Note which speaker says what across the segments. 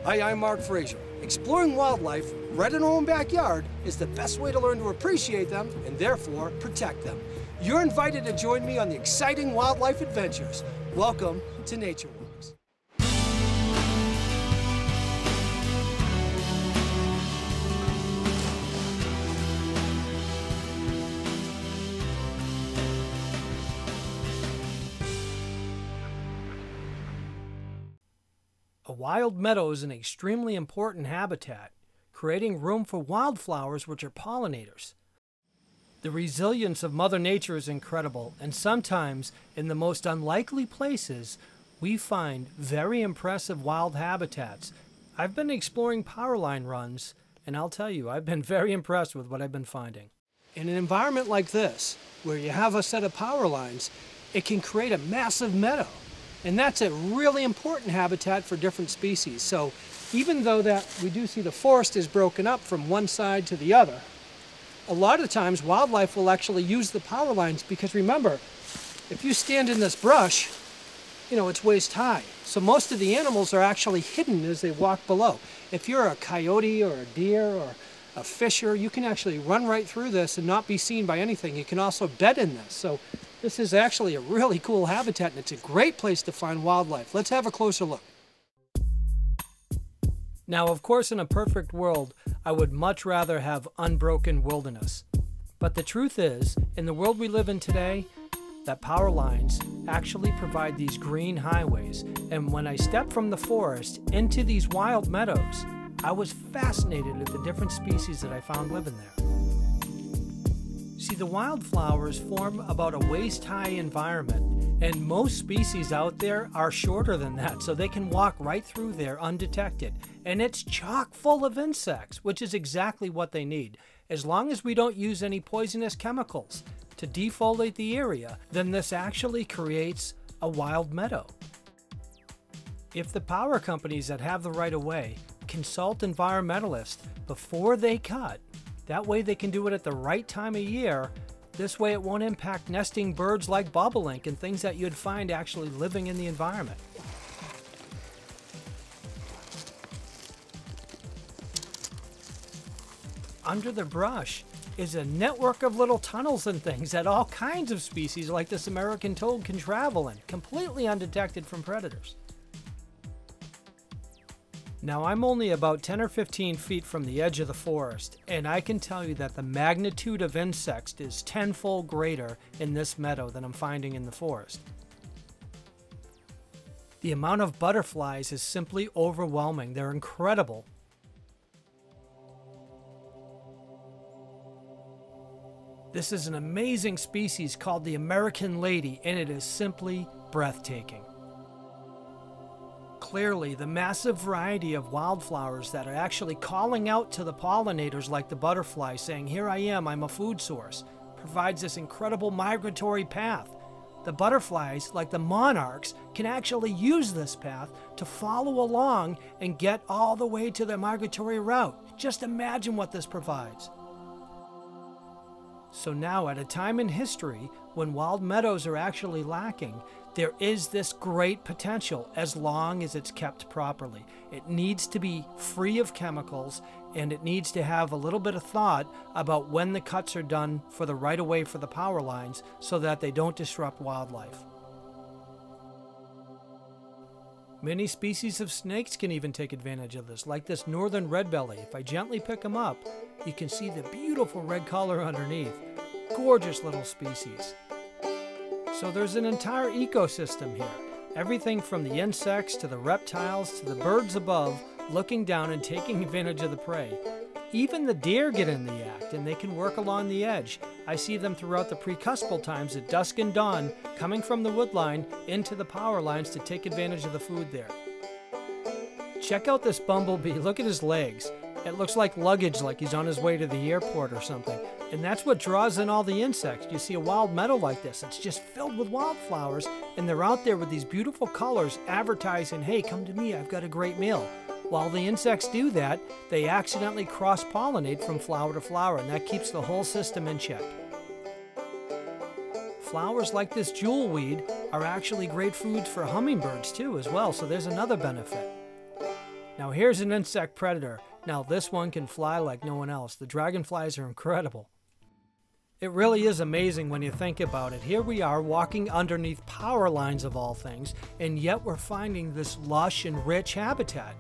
Speaker 1: Hi, I'm Mark Frazier. Exploring wildlife right in our own backyard is the best way to learn to appreciate them and therefore protect them. You're invited to join me on the exciting wildlife adventures. Welcome to Nature Walks. A wild meadow is an extremely important habitat, creating room for wildflowers, which are pollinators. The resilience of Mother Nature is incredible, and sometimes, in the most unlikely places, we find very impressive wild habitats. I've been exploring Powerline runs, and I'll tell you, I've been very impressed with what I've been finding. In an environment like this, where you have a set of power lines, it can create a massive meadow. And that's a really important habitat for different species. So even though that we do see the forest is broken up from one side to the other, a lot of times wildlife will actually use the power lines because remember, if you stand in this brush, you know, it's waist high. So most of the animals are actually hidden as they walk below. If you're a coyote or a deer or a fisher, you can actually run right through this and not be seen by anything. You can also bed in this. So this is actually a really cool habitat, and it's a great place to find wildlife. Let's have a closer look. Now, of course, in a perfect world, I would much rather have unbroken wilderness. But the truth is, in the world we live in today, that power lines actually provide these green highways. And when I stepped from the forest into these wild meadows, I was fascinated at the different species that I found living there. See, the wildflowers form about a waist-high environment, and most species out there are shorter than that, so they can walk right through there undetected. And it's chock full of insects, which is exactly what they need. As long as we don't use any poisonous chemicals to defoliate the area, then this actually creates a wild meadow. If the power companies that have the right-of-way consult environmentalists before they cut, that way they can do it at the right time of year. This way it won't impact nesting birds like bobolink and things that you'd find actually living in the environment. Under the brush is a network of little tunnels and things that all kinds of species like this American toad can travel in, completely undetected from predators. Now, I'm only about 10 or 15 feet from the edge of the forest, and I can tell you that the magnitude of insects is tenfold greater in this meadow than I'm finding in the forest. The amount of butterflies is simply overwhelming. They're incredible. This is an amazing species called the American lady, and it is simply breathtaking. Clearly, the massive variety of wildflowers that are actually calling out to the pollinators like the butterfly saying, "Here I am, I'm a food source," provides this incredible migratory path. The butterflies, like the monarchs, can actually use this path to follow along and get all the way to their migratory route. Just imagine what this provides. So now, at a time in history when wild meadows are actually lacking, there is this great potential as long as it's kept properly. It needs to be free of chemicals, and it needs to have a little bit of thought about when the cuts are done for the right-of-way for the power lines so that they don't disrupt wildlife. Many species of snakes can even take advantage of this, like this northern redbelly. If I gently pick them up, you can see the beautiful red color underneath. Gorgeous little species. So there's an entire ecosystem here. Everything from the insects to the reptiles to the birds above, looking down and taking advantage of the prey. Even the deer get in the act, and they can work along the edge. I see them throughout the precuspal times at dusk and dawn, coming from the woodline into the power lines to take advantage of the food there. Check out this bumblebee. Look at his legs. It looks like luggage, like he's on his way to the airport or something. And that's what draws in all the insects. You see a wild meadow like this, it's just filled with wildflowers, and they're out there with these beautiful colors advertising, "Hey, come to me, I've got a great meal." While the insects do that, they accidentally cross-pollinate from flower to flower, and that keeps the whole system in check. Flowers like this jewelweed are actually great foods for hummingbirds too as well, so there's another benefit. Now here's an insect predator. Now this one can fly like no one else. The dragonflies are incredible. It really is amazing when you think about it. Here we are walking underneath power lines of all things, and yet we're finding this lush and rich habitat.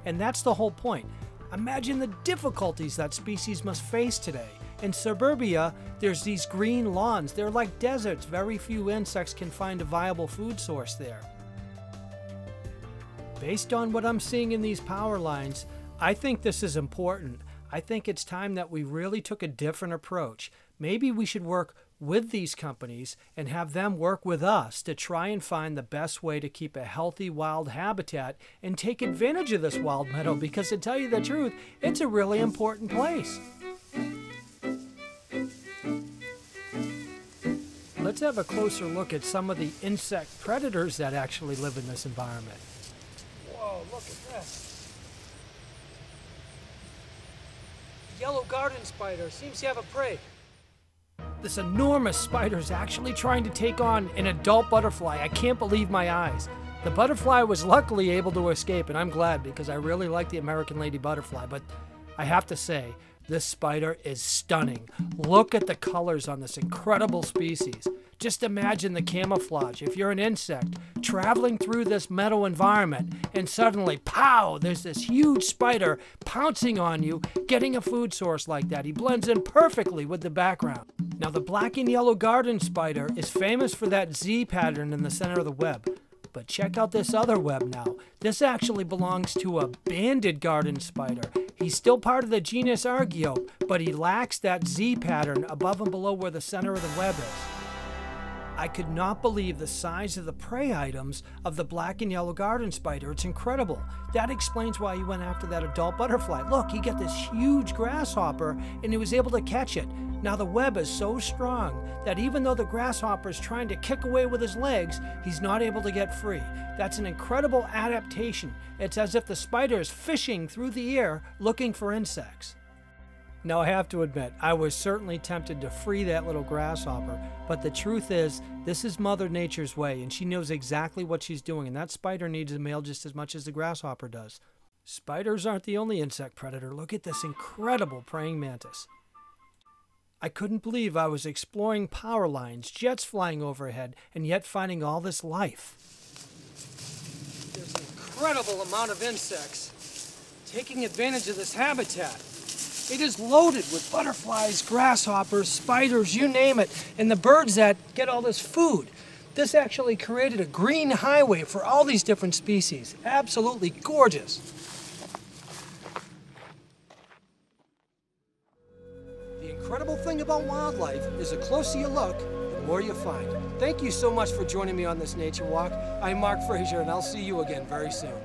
Speaker 1: And that's the whole point. Imagine the difficulties that species must face today. In suburbia, there's these green lawns. They're like deserts. Very few insects can find a viable food source there. Based on what I'm seeing in these power lines, I think this is important. I think it's time that we really took a different approach. Maybe we should work with these companies and have them work with us to try and find the best way to keep a healthy wild habitat and take advantage of this wild meadow, because to tell you the truth, it's a really important place. Let's have a closer look at some of the insect predators that actually live in this environment. Whoa, look at this. Yellow garden spider seems to have a prey. This enormous spider is actually trying to take on an adult butterfly. I can't believe my eyes. The butterfly was luckily able to escape, and I'm glad because I really like the American lady butterfly, but I have to say, this spider is stunning. Look at the colors on this incredible species. Just imagine the camouflage. If you're an insect traveling through this meadow environment and suddenly, pow, there's this huge spider pouncing on you, getting a food source like that. He blends in perfectly with the background. Now, the black and yellow garden spider is famous for that Z pattern in the center of the web. But check out this other web now. This actually belongs to a banded garden spider. He's still part of the genus Argiope, but he lacks that Z pattern above and below where the center of the web is. I could not believe the size of the prey items of the black and yellow garden spider. It's incredible. That explains why he went after that adult butterfly. Look, he got this huge grasshopper and he was able to catch it. Now the web is so strong that even though the grasshopper is trying to kick away with his legs, he's not able to get free. That's an incredible adaptation. It's as if the spider is fishing through the air looking for insects. Now I have to admit, I was certainly tempted to free that little grasshopper, but the truth is, this is Mother Nature's way, and she knows exactly what she's doing, and that spider needs a male just as much as the grasshopper does. Spiders aren't the only insect predator. Look at this incredible praying mantis. I couldn't believe I was exploring power lines, jets flying overhead, and yet finding all this life. There's an incredible amount of insects taking advantage of this habitat. It is loaded with butterflies, grasshoppers, spiders, you name it, and the birds that get all this food. This actually created a green highway for all these different species. Absolutely gorgeous. The incredible thing about wildlife is the closer you look, the more you find. Thank you so much for joining me on this nature walk. I'm Mark Frazier, and I'll see you again very soon.